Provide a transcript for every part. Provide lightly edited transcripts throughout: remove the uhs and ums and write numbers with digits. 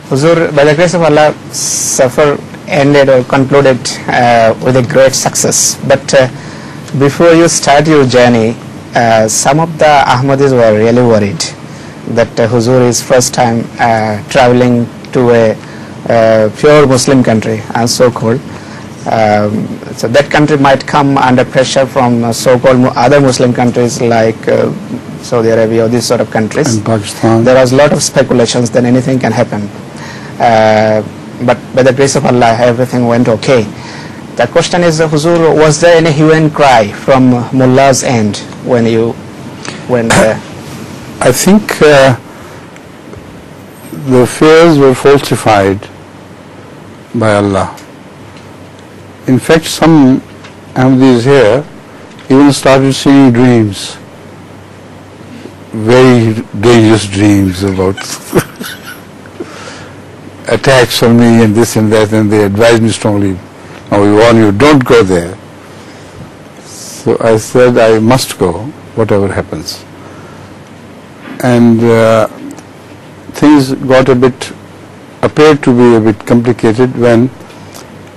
Huzur, by the grace of Allah, safar ended or concluded with a great success. But before you start your journey, some of the Ahmadis were really worried that Huzur is first time traveling to a pure Muslim country and so-called. So that country might come under pressure from so-called other Muslim countries like Saudi Arabia or these sort of countries. And Pakistan. There was a lot of speculations that anything can happen. But by the grace of Allah, everything went okay. The question is, Huzur, was there any hue and cry from Mullah's end when you went there? I think the fears were falsified by Allah. In fact, some Ahmadis here even started seeing dreams, very dangerous dreams about attacks on me and this and that, and they advised me strongly, "Now we warn you, don't go there." So I said I must go, whatever happens. And things appeared to be a bit complicated when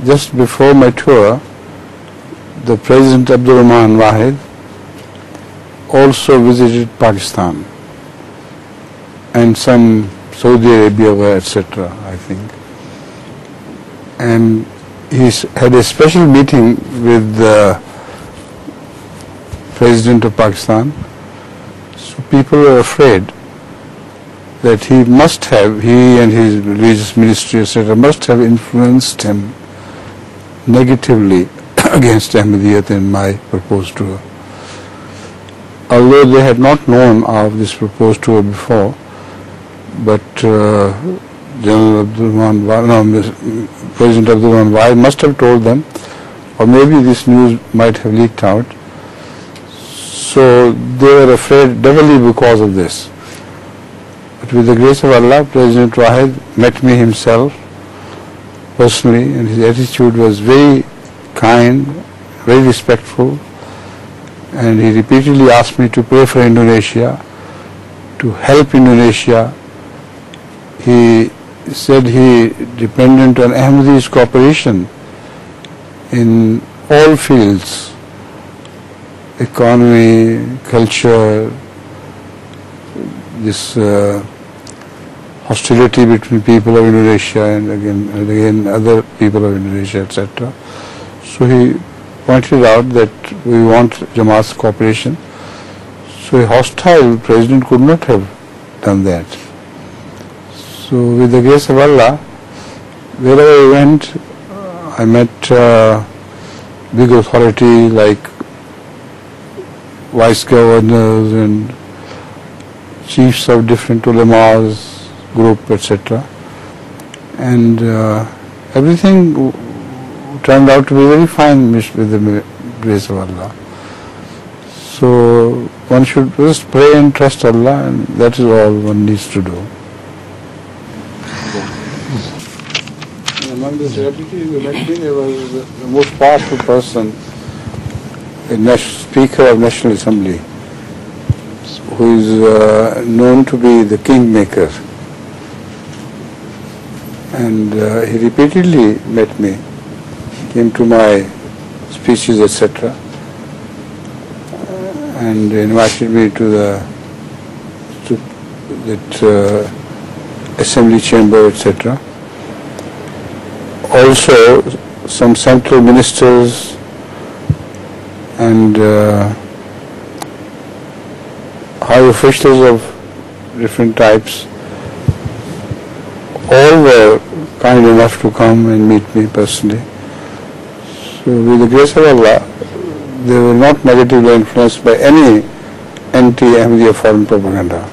just before my tour, the President Abdul Rahman Wahid also visited Pakistan and some Saudi Arabia, etc., I think. And he had a special meeting with the President of Pakistan. So people were afraid that he and his religious ministry, etc., must have influenced him negatively against Ahmadiyyat in my proposed tour. Although they had not known of this proposed tour before, but President Abdul Rahman Wahid must have told them, or maybe this news might have leaked out. So they were afraid doubly because of this. But with the grace of Allah, President Wahid met me himself personally, and his attitude was very kind, very respectful, and he repeatedly asked me to pray for Indonesia, to help Indonesia. He said he dependent on Ahmadis' cooperation in all fields, economy, culture, this hostility between people of Indonesia and again other people of Indonesia, etc. So he pointed out that we want Jamaat's cooperation. So a hostile president could not have done that. So with the grace of Allah, wherever I went, I met big authority like vice governors and chiefs of different ulamas group, etc. And everything turned out to be very fine with the grace of Allah. So one should just pray and trust Allah, and that is all one needs to do. Among the celebrities who met me, there was the most powerful person, a Speaker of National Assembly, who is known to be the kingmaker. And he repeatedly met me, came to my speeches, etc., and invited me to that assembly chamber, etc. Also, some central ministers and high officials of different types, all were kind enough to come and meet me personally. So with the grace of Allah, they were not negatively influenced by any anti-Ahmadiyya foreign propaganda.